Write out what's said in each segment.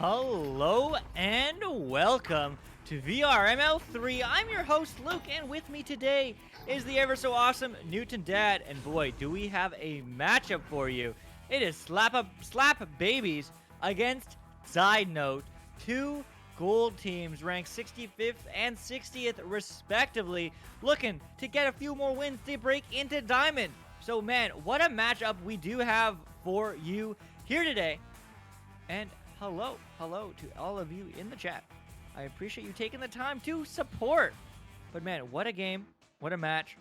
Hello and welcome to VRML 3. I'm your host Luke, and with me today is the ever so awesome Newton Dad. And boy, do we have a matchup for you! It is Slap Babies against Sidenote, two gold teams ranked 65th and 60th respectively, looking to get a few more wins to break into Diamond. So man, what a matchup we do have for you here today. And hello to all of you in the chat. I appreciate you taking the time to support. But man, what a game, what a match.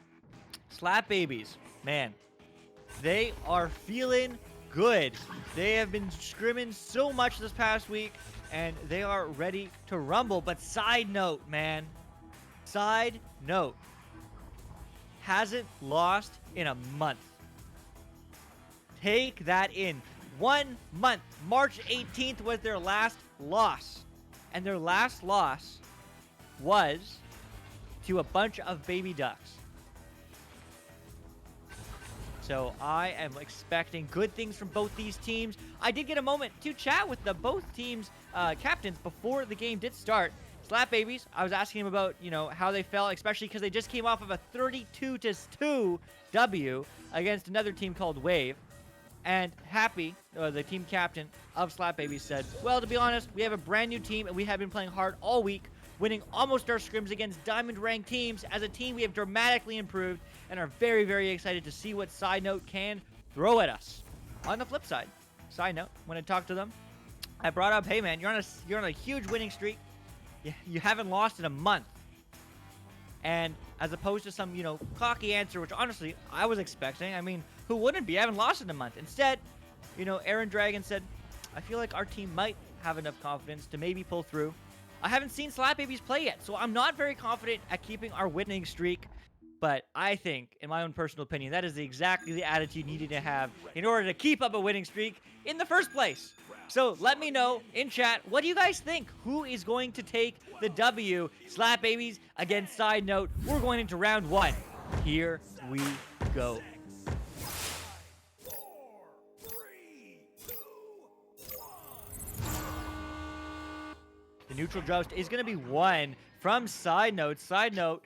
Slap Babies, man, they are feeling good. They have been scrimming so much this past week, and they are ready to rumble. But Sidenote, man, Sidenote hasn't lost in a month. Take that in. 1 month. March 18th was their last loss. And their last loss was to a bunch of baby ducks. So I am expecting good things from both these teams. I did get a moment to chat with both teams' captains before the game did start. Slap Babies, I was asking him about, how they felt, especially because they just came off of a 32-2 W against another team called Wave. And Happy, the team captain of Slap Babies, said, well, to be honest, we have a brand new team, and we have been playing hard all week, winning almost our scrims against diamond-ranked teams. As a team, we have dramatically improved and are very, very excited to see what Sidenote can throw at us. On the flip side, Sidenote, when I talked to them, I brought up, hey, man, you're on a huge winning streak. You haven't lost in a month. And as opposed to some, cocky answer, which honestly I was expecting. I mean, who wouldn't be? I haven't lost in a month. Instead, Aaron Dragon said, I feel like our team might have enough confidence to maybe pull through. I haven't seen Slap Babies play yet, so I'm not very confident at keeping our winning streak. But I think, in my own personal opinion, that is exactly the attitude needed to have in order to keep up a winning streak in the first place. So let me know in chat, what do you guys think? Who is going to take the W? Slap Babies against Sidenote. We're going into round 1. Here we go. The neutral joust is going to be won from Sidenote. Sidenote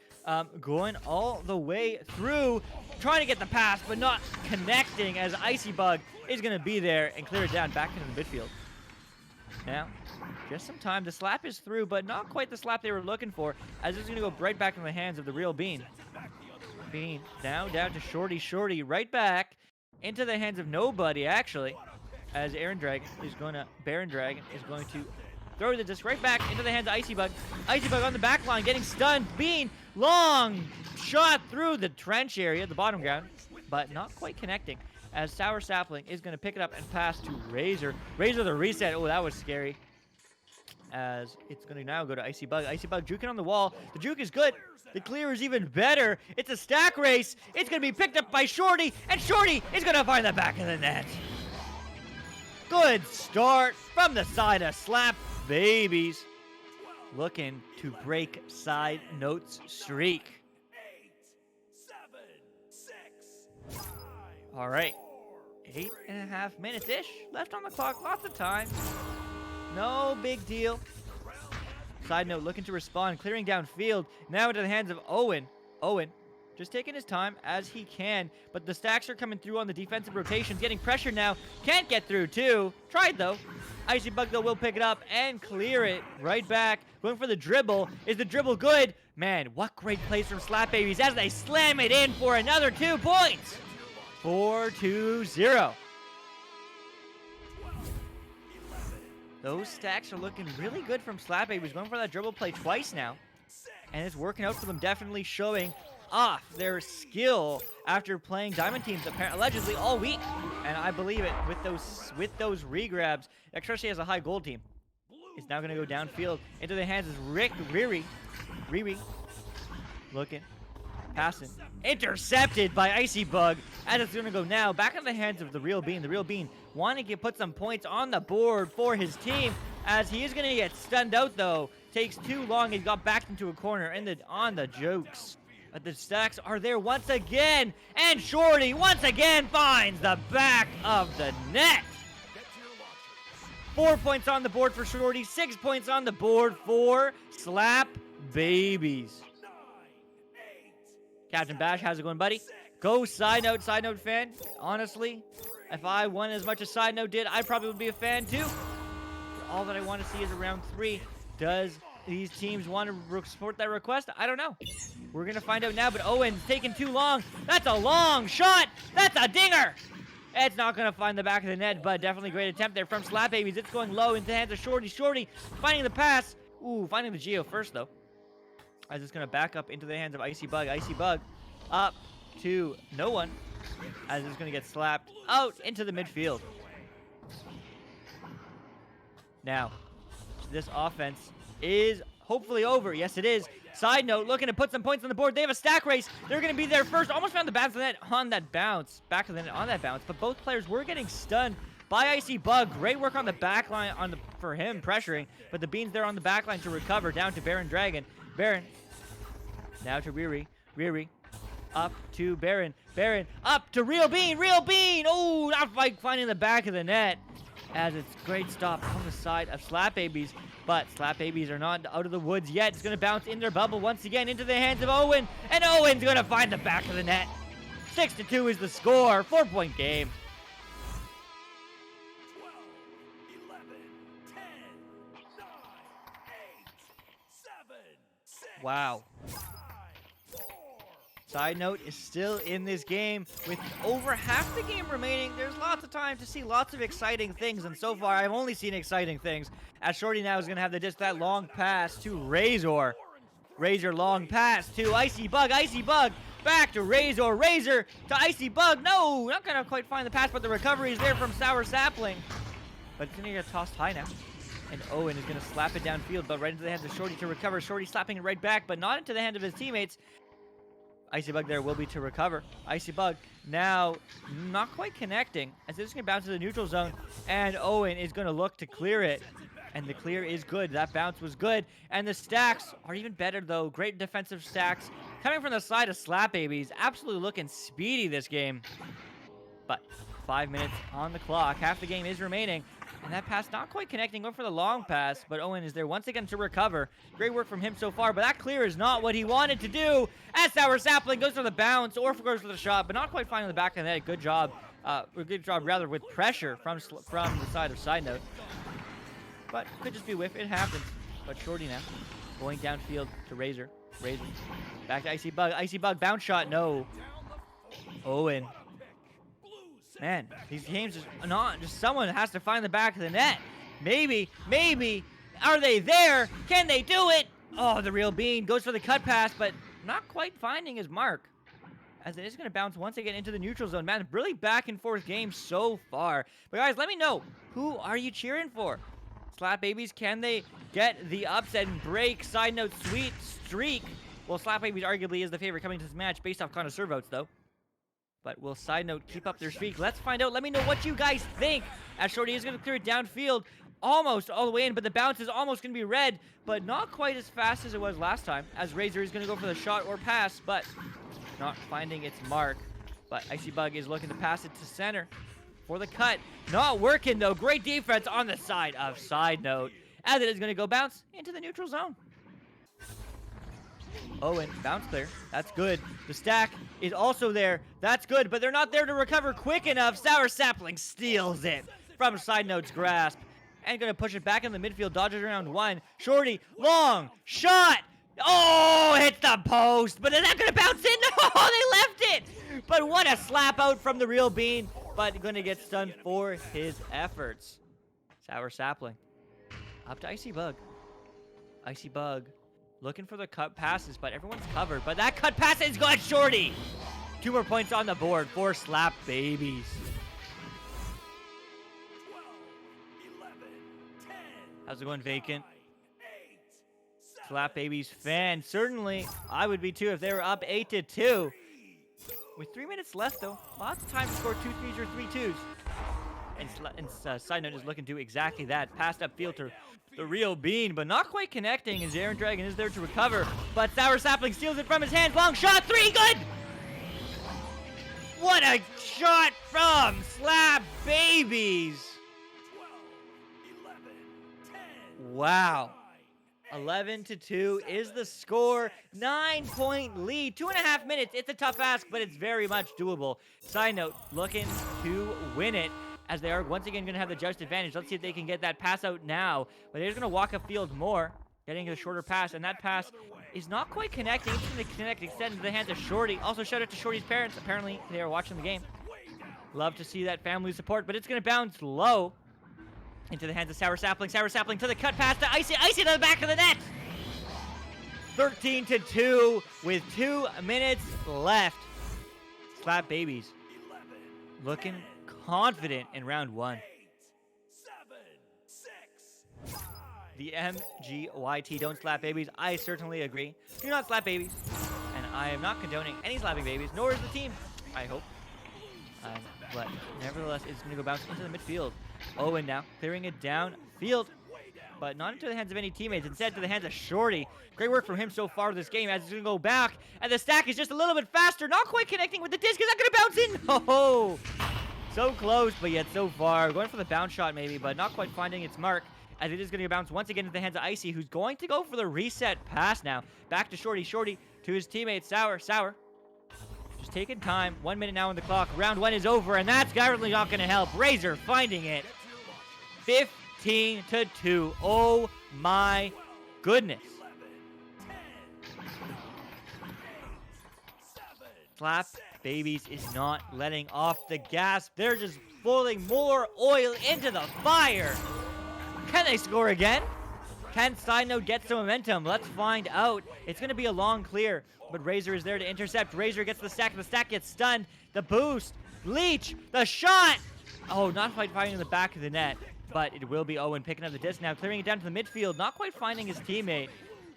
going all the way through, trying to get the pass, but not connecting, as Icy Bug is going to be there and clear it down back into the midfield. Now, just some time. The slap is through, but not quite the slap they were looking for, as it's going to go right back in the hands of the real Bean. Bean now down to Shorty. Shorty right back into the hands of nobody, actually, as Baron Dragon is going to throw the disc right back into the hands of Icy Bug. Icy Bug on the back line, getting stunned. Bean, long shot through the trench area, the bottom ground, but not quite connecting, as Sour Sapling is going to pick it up and pass to Razor. Razor the reset. Oh, that was scary. As it's going to now go to Icy Bug. Icy Bug juking on the wall. The juke is good. The clear is even better. It's a stack race. It's going to be picked up by Shorty, and Shorty is going to find the back of the net. Good start from the side of Slap Babies, looking to break Sidenote's streak. All right, 8.5 minutes-ish left on the clock. Lots of time. No big deal. Sidenote looking to respond, clearing downfield. Now into the hands of Owen. Owen just taking his time as he can, but the stacks are coming through on the defensive rotations, getting pressure now. Can't get through, too. Tried, though. Icy Bug, though, will pick it up and clear it right back. Going for the dribble. Is the dribble good? Man, what great plays from Slap Babies as they slam it in for another 2 points. 4-2-0. Those stacks are looking really good from Slap Babies. Going for that dribble play twice now, and it's working out for them, definitely showing off their skill after playing Diamond teams allegedly all week. And I believe it with those regrabs, especially as a high gold team. It's now going to go downfield into the hands of Riri. Looking. Passing. Intercepted by Icy Bug. And it's going to go now back in the hands of the real Bean. The real Bean wanting to put some points on the board for his team, as he is going to get stunned out, though. Takes too long. He got backed into a corner and on the jokes. But the stacks are there once again. And Shorty once again finds the back of the net. 4 points on the board for Shorty. 6 points on the board for Slap Babies. Captain Bash, how's it going, buddy? Go Side Note fan. Honestly, if I won as much as Side Note did, I probably would be a fan too. All that I want to see is a round 3. Does these teams want to support that request? I don't know. We're going to find out now, but Owen's taking too long. That's a long shot. That's a dinger. It's not going to find the back of the net, but definitely great attempt there from Slap Babies. It's going low into the hands of Shorty. Shorty finding the pass. Ooh, finding the Geo first, though. As it's going to back up into the hands of Icy Bug. Icy Bug up to no one. As it's going to get slapped out into the midfield. Now, this offense is hopefully over. Yes, it is. Side Note looking to put some points on the board. They have a stack race. They're going to be there first. Almost found the back of the net on that bounce. Back of the net on that bounce. But both players were getting stunned by Icy Bug. Great work on the back line for him pressuring. But the Beans there on the back line to recover down to Baron Dragon. Baron now to Riri. Riri up to Baron. Baron up to Real Bean. Real Bean. Oh, not finding the back of the net. As it's great stop on the side of Slap Babies. But Slap Babies are not out of the woods yet. It's going to bounce in their bubble once again into the hands of Owen. And Owen's going to find the back of the net. 6-2 is the score. 4-point game. 12, 11, 10, 9, 8, 7, 6, Wow. 5, 4. Side Note is still in this game with over half the game remaining. There's lots of time to see lots of exciting things, and so far I've only seen exciting things. As Shorty now is going to have that long pass to Razor. Razor long pass to Icy Bug. Icy Bug back to Razor. Razor to Icy Bug. No, not going to quite find the pass, but the recovery is there from Sour Sapling. But it's going to get tossed high now. And Owen is going to slap it downfield, but right into the hands of Shorty to recover. Shorty slapping it right back, but not into the hand of his teammates. Icy Bug there will be to recover. Icy Bug now not quite connecting as this is going to bounce to the neutral zone. And Owen is going to look to clear it. And the clear is good. That bounce was good. And the stacks are even better, though. Great defensive stacks coming from the side of Slap Babies. Absolutely looking speedy this game. But 5 minutes on the clock. Half the game is remaining. And that pass not quite connecting. Going for the long pass. But Owen is there once again to recover. Great work from him so far. But that clear is not what he wanted to do. As Sour Sapling goes for the bounce or goes for the shot. But not quite finding the back of the net. Good job. Good job, rather, with pressure from the side of Side Note. But could just be whiff. It happens. But Shorty now going downfield to Razor. Razor back to Icy Bug. Icy Bug bounce shot. No. Owen. Man, these games just someone has to find the back of the net. Maybe. Are they there? Can they do it? Oh, the Real Bean goes for the cut pass, but not quite finding his mark. As it is going to bounce once again into the neutral zone. Man, really back and forth game so far. But guys, let me know. Who are you cheering for? Slap Babies, can they get the upset and break Side Note's sweet streak? Well, Slap Babies arguably is the favorite coming to this match based off connoisseur votes, though. But will Side Note keep up their streak? Let's find out. Let me know what you guys think. As Shorty is going to clear it downfield almost all the way in, but the bounce is almost going to be red, but not quite as fast as it was last time. As Razor is going to go for the shot or pass, but not finding its mark. But Icy Bug is looking to pass it to center for the cut. Not working, though. Great defense on the side of Side Note. As it is going to go bounce into the neutral zone. Owen, bounce there. That's good. The stack is also there. That's good, but they're not there to recover quick enough. Sour Sapling steals it from Side Note's grasp. And going to push it back in the midfield. Dodges around one. Shorty, long shot. Oh, hits the post. But is that going to bounce in? No, they left it. But what a slap out from the Real Bean. But going to get stunned for his efforts. Sour Sapling. Up to Icy Bug. Icy Bug. Looking for the cut passes, but everyone's covered. But that cut pass is good, Shorty. 2 more points on the board for Slap Babies. 12, 11, 10. How's it going, Vacant? 8, 7, Slap Babies fan. Certainly, I would be too if they were up 8-2. With 3 minutes left, though, lots of time to score 2 threes or 3 twos. And Side Note is looking to do exactly that. Passed upfield to the Real Bean, but not quite connecting as Aaron Dragon is there to recover. But Sour Sapling steals it from his hands. Long shot, 3, good! What a shot from Slap Babies! 12, Wow. 11-2 is the score. 9-point lead. 2.5 minutes. It's a tough ask, but it's very much doable. Side note, looking to win it, as they are once again going to have the just advantage. Let's see if they can get that pass out now. But they're just going to walk upfield more, getting a shorter pass. And that pass is not quite connecting. It's going to connect, extend into the hands of Shorty. Also, shout out to Shorty's parents. Apparently, they are watching the game. Love to see that family support, but it's going to bounce low into the hands of Sour Sapling. Sour Sapling to the cut pass to Icy. Icy to the back of the net. 13-2 with 2 minutes left. Slap Babies looking confident in round 1. 8, 7, 6, 5. The MGYT don't slap babies. I certainly agree. Do not slap babies. And I am not condoning any slapping babies, nor is the team. I hope. But nevertheless, it's going to go bounce into the midfield. Owen now clearing it down field, but not into the hands of any teammates. Instead, to the hands of Shorty. Great work from him so far this game as he's going to go back. And the stack is just a little bit faster. Not quite connecting with the disc. Is that going to bounce in? Oh, so close, but yet so far. Going for the bounce shot maybe, but not quite finding its mark. As it is going to bounce once again into the hands of Icy, who's going to go for the reset pass now. Back to Shorty. Shorty to his teammate, Sour. Sour. Just taking time. 1 minute now on the clock. Round 1 is over, and that's currently not going to help. Razor finding it. 15-2. Oh my goodness. Slap Babies is not letting off the gas. They're just pouring more oil into the fire. Can they score again? Can Sidenote get some momentum? Let's find out. It's going to be a long clear, but Razor is there to intercept. Razor gets the stack. The stack gets stunned. The boost. Leech. The shot. Oh, not quite finding the back of the net, but it will be Owen picking up the disc now, clearing it down to the midfield. Not quite finding his teammate.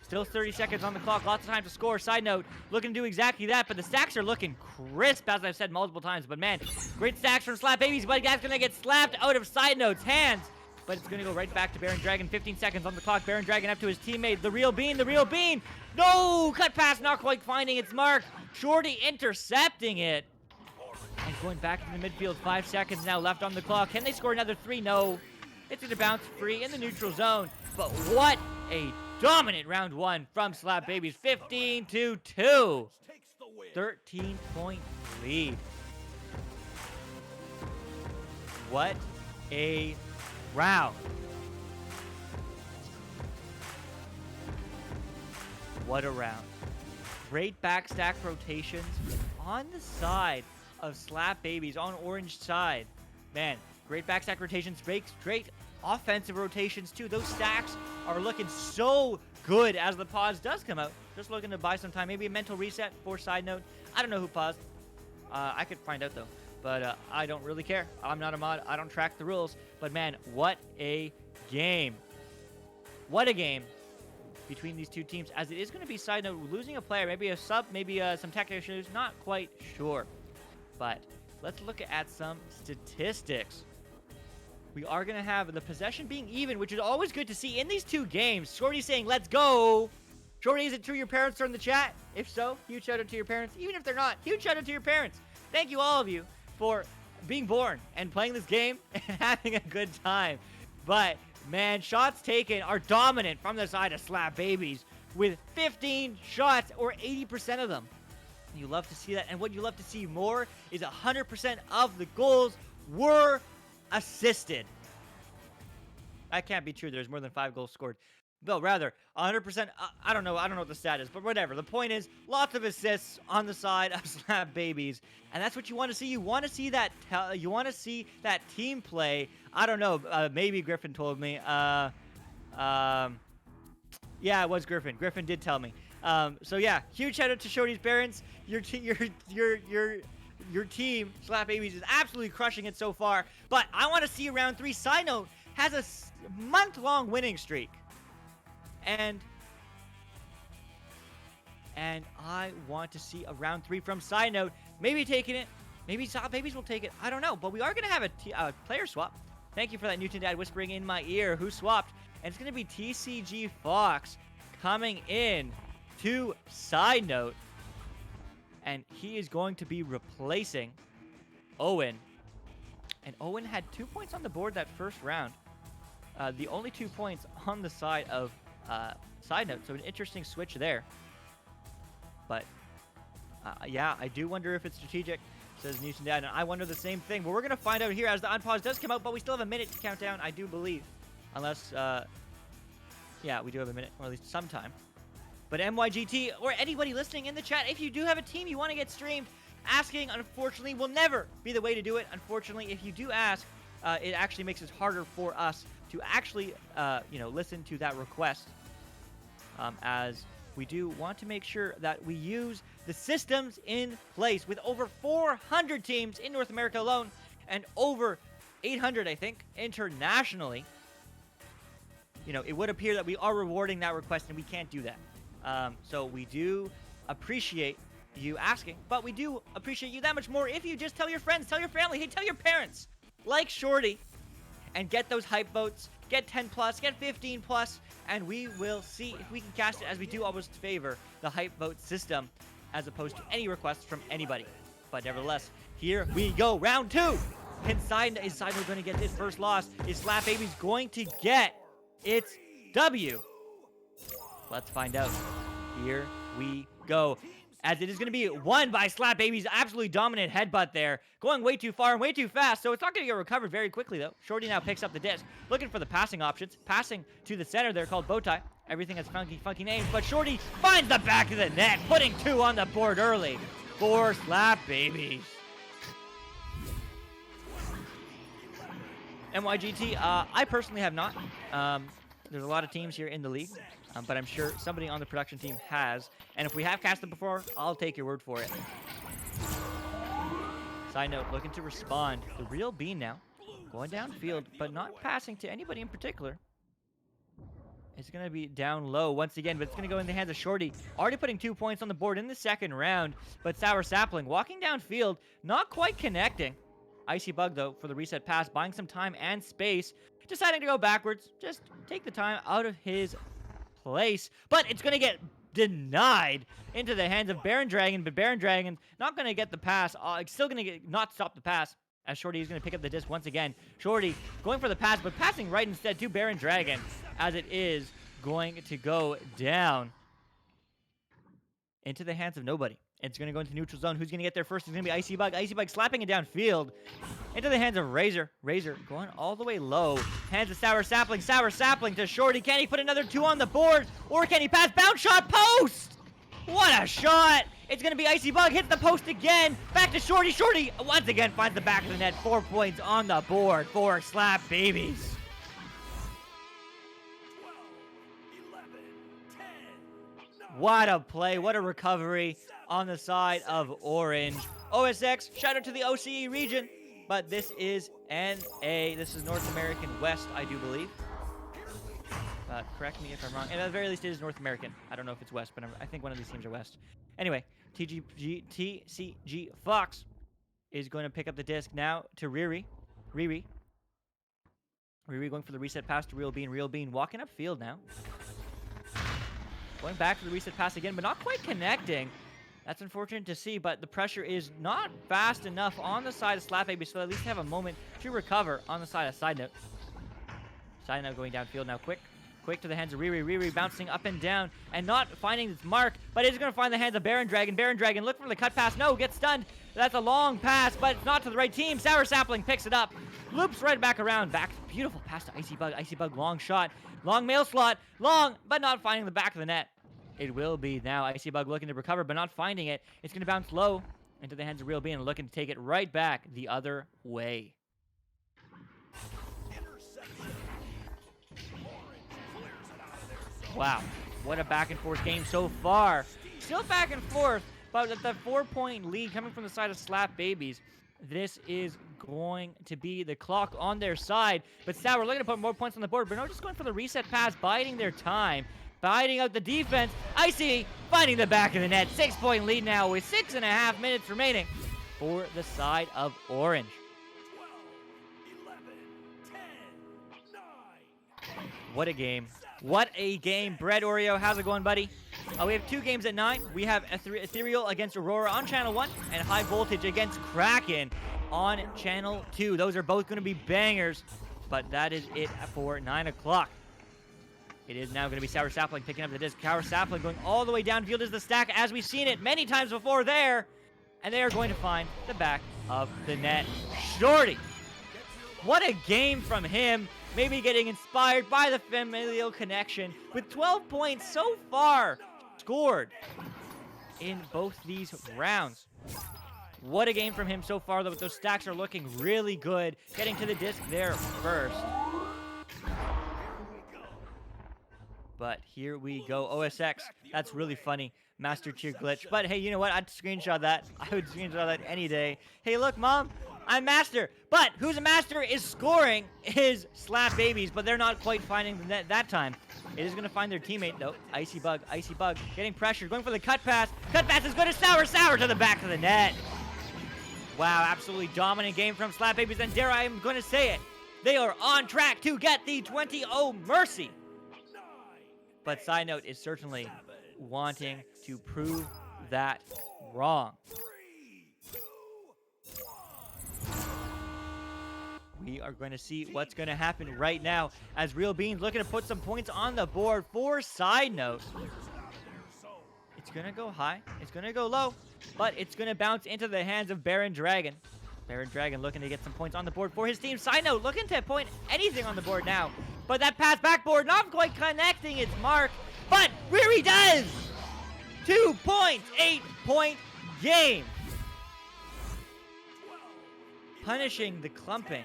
Still 30 seconds on the clock. Lots of time to score. Side note, looking to do exactly that, but the stacks are looking crisp, as I've said multiple times. But man, great stacks from Slap Babies, but that's going to get slapped out of Side Note's hands. But it's going to go right back to Baron Dragon. 15 seconds on the clock. Baron Dragon up to his teammate, the Real Bean. The Real Bean. No! Cut pass, not quite finding its mark. Shorty intercepting it. And going back into the midfield. 5 seconds now left on the clock. Can they score another 3? No. It's going to bounce free in the neutral zone. But what a dominant round 1 from Slap Babies. 15-2. 13-point lead. What a round. What a round. Great backstack rotations on the side of Slap Babies, on orange side. Man, great backstack rotations, great offensive rotations too. Those stacks are looking so good as the pause does come out. Just looking to buy some time. Maybe a mental reset for Side Note. I don't know who paused. I could find out though. But I don't really care. I'm not a mod. I don't track the rules. But man, what a game. What a game between these two teams. As it is going to be, Side Note, losing a player. Maybe a sub, maybe some technical issues. Not quite sure. But let's look at some statistics. We are going to have the possession being even, which is always good to see in these two games. Shorty saying, let's go. Shorty, is it true your parents are in the chat? If so, huge shout out to your parents. Even if they're not, huge shout out to your parents. Thank you, all of you, for being born and playing this game and having a good time. But man, shots taken are dominant from the side of Slap Babies with 15 shots, or 80% of them. You love to see that, and what you love to see more is 100% of the goals were assisted. That can't be true. There's more than 5 goals scored. No, rather, 100%, I don't know what the stat is, but whatever. The point is, lots of assists on the side of Slap Babies, and that's what you want to see. You want to see that, team play. I don't know, maybe Griffin told me. Yeah, it was Griffin. Griffin did tell me. So yeah, huge shout out to Shorty's parents. Your team, Slap Babies, is absolutely crushing it so far. But I want to see round 3. Side Note has a month-long winning streak. And I want to see a round 3 from Side Note. Maybe taking it. Maybe Slap Babies will take it. I don't know. But we are going to have a player swap. Thank you for that, Newton Dad whispering in my ear. Who swapped? And it's going to be TCG Fox coming in to Side Note. And he is going to be replacing Owen. And Owen had 2 points on the board that first round. the only 2 points on the side of Sidenote. So an interesting switch there. But yeah, I do wonder if it's strategic, says Newton Dad, and I wonder the same thing. But we're going to find out here as the unpause does come out, but we still have a minute to count down, I do believe. Unless, yeah, we do have a minute, or at least some time. But MYGT, or anybody listening in the chat, if you do have a team you want to get streamed, asking, unfortunately, will never be the way to do it. Unfortunately, if you do ask, it actually makes it harder for us to actually, you know, listen to that request. As we do want to make sure that we use the systems in place with over 400 teams in North America alone and over 800, I think, internationally. You know, it would appear that we are rewarding that request, and we can't do that. So we do appreciate you asking, but we do appreciate you that much more if you just tell your friends, tell your family, hey, tell your parents, like Shorty, and get those hype votes, get 10 plus, get 15 plus, and we will see if we can cast it, as we do always favor the hype vote system as opposed to any requests from anybody. But nevertheless, here we go, round 2. Is Sidenote going to get this first loss? Is Slap Babies going to get its W? Let's find out. Here we go. As it is going to be won by Slap Baby's absolutely dominant headbutt there. Going way too far and way too fast, so it's not going to get recovered very quickly, though. Shorty now picks up the disc, looking for the passing options. Passing to the center there, called Bowtie. Everything has funky names, but Shorty finds the back of the net, putting 2 on the board early for Slap Babies. MYGT, I personally have not. There's a lot of teams here in the league. But I'm sure somebody on the production team has. And if we have cast it before, I'll take your word for it. Side note, looking to respond. The real Bean now. Going downfield, but not passing to anybody in particular. It's going to be down low once again, but it's going to go in the hands of Shorty. Already putting 2 points on the board in the second round. But Sour Sapling walking downfield, not quite connecting. Icy Bug, though, for the reset pass, buying some time and space. Deciding to go backwards. Just take the time out of his place, but it's going to get denied into the hands of Baron Dragon, but Baron Dragon not going to get the pass, still going to not stop the pass, as Shorty is going to pick up the disc once again. Shorty going for the pass, but passing right instead to Baron Dragon, as it is going to go down into the hands of nobody. It's going to go into neutral zone. Who's going to get there first? It's going to be Icy Bug. Icy Bug slapping it downfield into the hands of Razor. Razor going all the way low. Hands of Sour Sapling. Sour Sapling to Shorty. Can he put another 2 on the board? Or can he pass? Bounce shot post! What a shot! It's going to be Icy Bug. Hits the post again. Back to Shorty. Shorty once again finds the back of the net. 4 points on the board for Slap Babies. 12, 11, 10, 9, What a play. What a recovery on the side of Orange. OSX, shout out to the OCE region. But this is NA. This is North American West, I do believe. Correct me if I'm wrong. And at the very least, it is North American. I don't know if it's West, but I think one of these teams are West. Anyway, TCG Fox is going to pick up the disc now to Riri. Riri going for the reset pass to Real Bean. Real Bean walking upfield now. Going back to the reset pass again, but not quite connecting. That's unfortunate to see, but the pressure is not fast enough on the side of Slap Baby, so at least have a moment to recover on the side of Sidenote. Sidenote going downfield now, quick to the hands of Riri. Riri bouncing up and down and not finding its mark, but it's going to find the hands of Baron Dragon. Baron Dragon, look for the cut pass. No, gets stunned. That's a long pass, but it's not to the right team. Sour Sapling picks it up, loops right back around. Back, beautiful pass to Icy Bug. Icy Bug, long shot, long mail slot, long, but not finding the back of the net. It will be now. Icy Bug looking to recover, but not finding it. It's going to bounce low into the hands of Real Bean and looking to take it right back the other way. Wow. What a back and forth game so far. Still back and forth, but with the 4-point lead coming from the side of Slap Babies, this is going to be the clock on their side. But Sour looking to put more points on the board, but no, just going for the reset pass, biding their time. Biding out the defense. Icy finding the back of the net. 6-point lead now with 6.5 minutes remaining for the side of Orange. 12, 11, 10, 9, What a game. What a game. Bread Oreo, how's it going, buddy? We have 2 games at 9. We have Ethereal against Aurora on Channel 1 and High Voltage against Kraken on Channel 2. Those are both going to be bangers. but that is it for 9 o'clock. It is now going to be Sour Sapling picking up the disc. Sour Sapling going all the way downfield as the stack, as we've seen it many times before there. And they are going to find the back of the net. Shorty! What a game from him. Maybe getting inspired by the familial connection with 12 points so far scored in both these rounds. What a game from him so far, though. Those stacks are looking really good. Getting to the disc there first. But here we go. OSX, that's really funny. Master Tier glitch. But hey, you know what? I'd screenshot that. I would screenshot that any day. Hey, look, Mom. I'm Master. But who's a Master is scoring is Slap Babies. But they're not quite finding the net that time. It is going to find their teammate, though. Icy Bug. Icy Bug. Getting pressured. Going for the cut pass. Cut pass is good as Sour. Sour to the back of the net. Wow, absolutely dominant game from Slap Babies. And dare I am going to say it, they are on track to get the 20-0 Mercy. But Sidenote is certainly wanting to prove that wrong. We are going to see what's going to happen right now as Real Beans looking to put some points on the board for Sidenote. It's going to go high. It's going to go low. But it's going to bounce into the hands of Baron Dragon. Baron Dragon looking to get some points on the board for his team. Sidenote looking to point anything on the board now. But that pass backboard not quite connecting its mark. But Riri does! 2 points, 8-point game. Punishing the clumping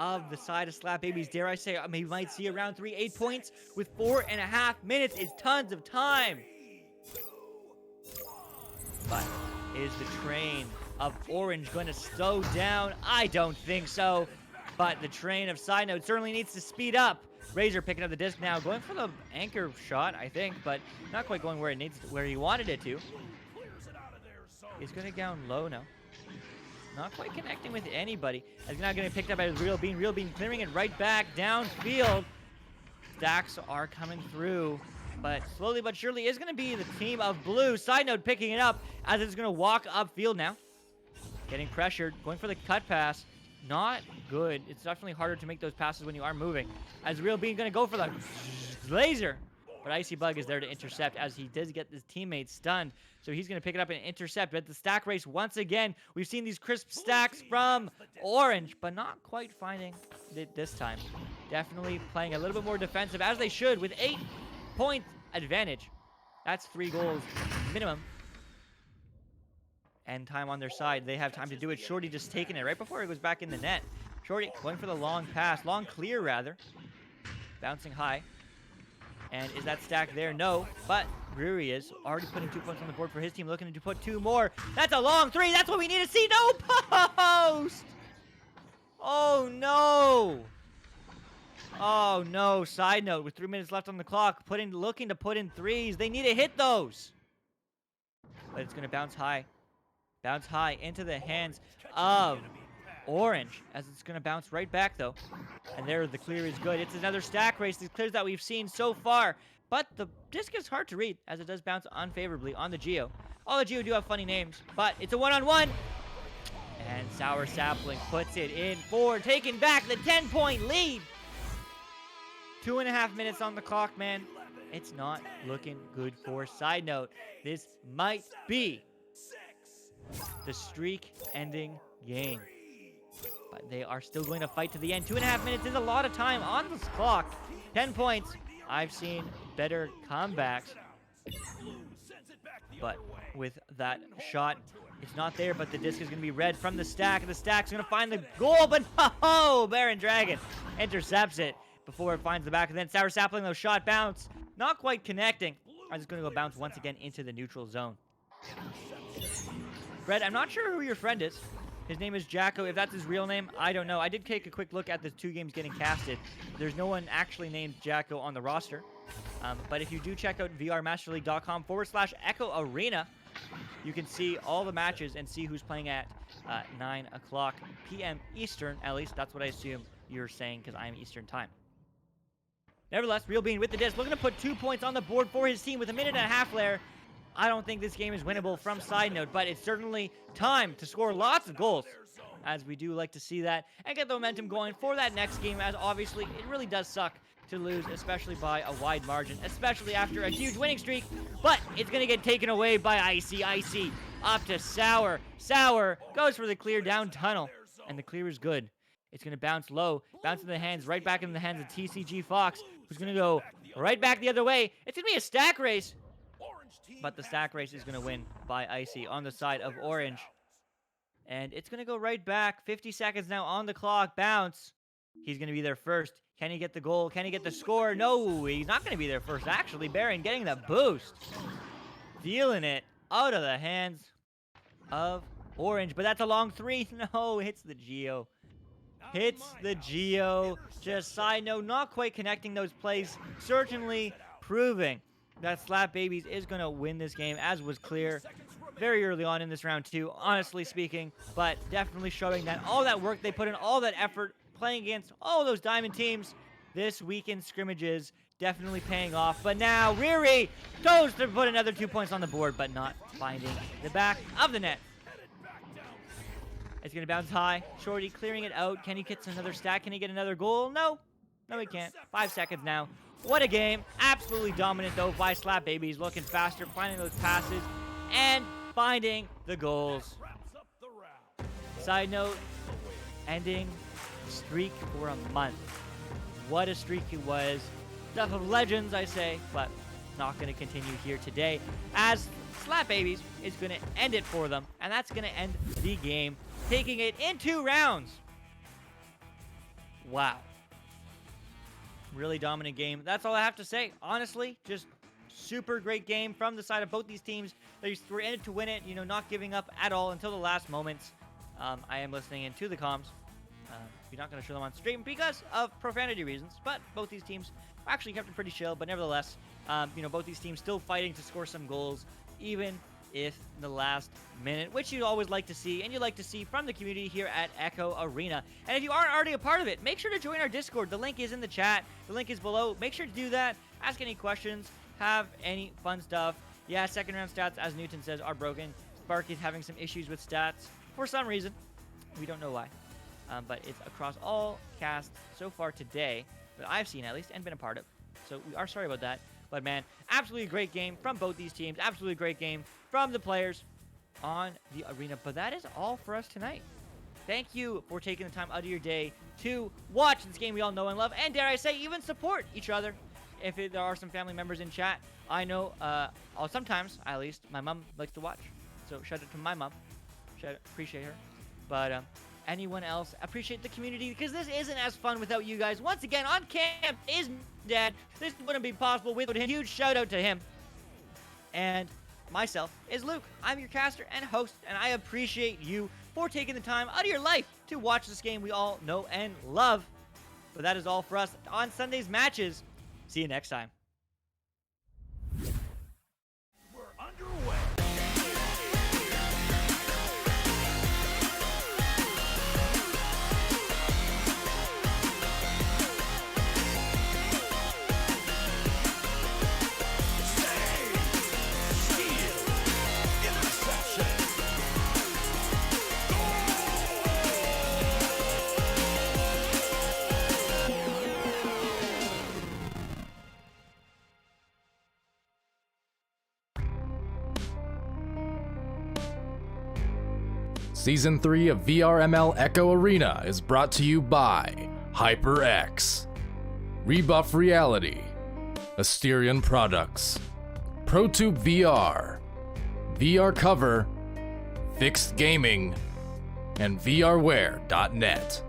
of the side of Slap Babies. Dare I say, we might see around 3 8 points with 4.5 minutes is tons of time. But is the train of Orange going to slow down? I don't think so. But the train of Sidenote certainly needs to speed up. Razor picking up the disc now, going for the anchor shot, I think, but not quite going where he wanted it to. He's going to down low now. Not quite connecting with anybody. It's not going to be picked up by Real Bean. Real Bean clearing it right back downfield. Stacks are coming through, but slowly but surely is going to be the team of Blue. Sidenote picking it up as it's going to walk upfield now. Getting pressured, going for the cut pass. Not good. It's definitely harder to make those passes when you are moving. As Real Bean going to go for the laser. But Icy Bug is there to intercept as he does get his teammate stunned. So he's going to pick it up and intercept. But the stack race once again. We've seen these crisp stacks from Orange, but not quite finding it this time. Definitely playing a little bit more defensive, as they should, with 8-point advantage. That's 3 goals minimum. And time on their side. They have time to do it. Shorty just taking it right before it goes back in the net. Shorty going for the long pass. Long clear, rather. Bouncing high. And is that stack there? No. But Riri is already putting 2 points on the board for his team. Looking to put 2 more. That's a long 3. That's what we need to see. No post! Oh, no. Oh, no. Side note, with 3 minutes left on the clock, looking to put in 3s. They need to hit those. But it's going to bounce high. Bounce high into the hands of Orange, as it's going to bounce right back, though. And there, the clear is good. It's another stack race, these clears that we've seen so far. But the disc is hard to read, as it does bounce unfavorably on the Geo. All the Geo do have funny names, but it's a one-on-one. And Sour Sapling puts it in for taking back the 10-point lead. 2.5 minutes on the clock, man. It's not looking good for Sidenote. This might be the streak-ending game. But they are still going to fight to the end. 2.5 minutes is a lot of time on this clock. 10 points. I've seen better comebacks. But with that shot, it's not there, but the disc is going to be red from the stack. And the stack's going to find the goal, but no! Baron Dragon intercepts it before it finds the back. And then Sour Sapling, though, shot bounce. Not quite connecting. I'm just going to go bounce once again into the neutral zone. Fred, I'm not sure who your friend is. His name is Jacko. If that's his real name, I don't know. I did take a quick look at the 2 games getting casted. There's no one actually named Jacko on the roster. But if you do check out vrmasterleague.com/Echo Arena, you can see all the matches and see who's playing at 9 o'clock p.m. Eastern. At least that's what I assume you're saying, because I'm Eastern time. Nevertheless, Real Bean with the disc, looking to put 2 points on the board for his team with 1.5 minutes there. I don't think this game is winnable from Sidenote, but it's certainly time to score lots of goals, as we do like to see that, and get the momentum going for that next game, as obviously it really does suck to lose, especially by a wide margin, especially after a huge winning streak, but it's going to get taken away by Icy. Icy up to Sour. Sour goes for the clear down tunnel, and the clear is good. It's going to bounce low, bounce in the hands, right back in the hands of TCG Fox, who's going to go right back the other way. It's going to be a stack race, but the stack race is going to win by Icy on the side of Orange. And it's going to go right back. 50 seconds now on the clock. Bounce. He's going to be there first. Can he get the goal? Can he get the score? No, he's not going to be there first, actually. Baron getting the boost. Dealing it out of the hands of Orange. But that's a long three. No, hits the Geo. Hits the Geo. Just side note, not quite connecting those plays. Certainly proving that Slap Babies is going to win this game, as was clear very early on in this round 2, honestly speaking. But definitely showing that all that work they put in, all that effort, playing against all those Diamond teams this weekend scrimmages, definitely paying off. But now Riri goes to put another 2 points on the board, but not finding the back of the net. It's going to bounce high. Shorty clearing it out. Can he get another stack? Can he get another goal? No. No, he can't. 5 seconds now. What a game. Absolutely dominant, though, by Slap Babies. Looking faster, finding those passes, and finding the goals. Side note, ending streak for a month. What a streak it was. Stuff of legends, I say, but not going to continue here today, as Slap Babies is going to end it for them, and that's going to end the game, taking it in 2 rounds. Wow. Really dominant game. That's all I have to say. Honestly, just super great game from the side of both these teams. They were in it to win it, you know, not giving up at all until the last moments. I am listening into the comms. We're not going to show them on stream because of profanity reasons, but both these teams actually kept it pretty chill. But nevertheless, you know, both these teams still fighting to score some goals, even if in the last minute, which you always like to see, and you like to see from the community here at Echo Arena. And if you aren't already a part of it, make sure to join our Discord. The link is in the chat. The link is below. Make sure to do that. Ask any questions. Have any fun stuff. Yeah, second round stats, as Newton says, are broken. Spark is having some issues with stats for some reason. We don't know why. But it's across all casts so far today that I've seen, at least, and been a part of. So we are sorry about that. But, man, absolutely great game from both these teams. Absolutely great game from the players on the arena. But that is all for us tonight. Thank you for taking the time out of your day to watch this game we all know and love. And, dare I say, even support each other. If there are some family members in chat, I know, sometimes, at least, my mom likes to watch. So, shout out to my mom. Appreciate her. But, anyone else, appreciate the community, because this isn't as fun without you guys. Once again, on camp is Dad. This wouldn't be possible without him. Huge shout out to him. And myself is Luke. I'm your caster and host, and I appreciate you for taking the time out of your life to watch this game we all know and love. But that is all for us on Sunday's matches. See you next time. We're underway. Season 3 of VRML Echo Arena is brought to you by HyperX, Rebuff Reality, Asterion Products, ProTube VR, VR Cover, Fixed Gaming, and VRware.net.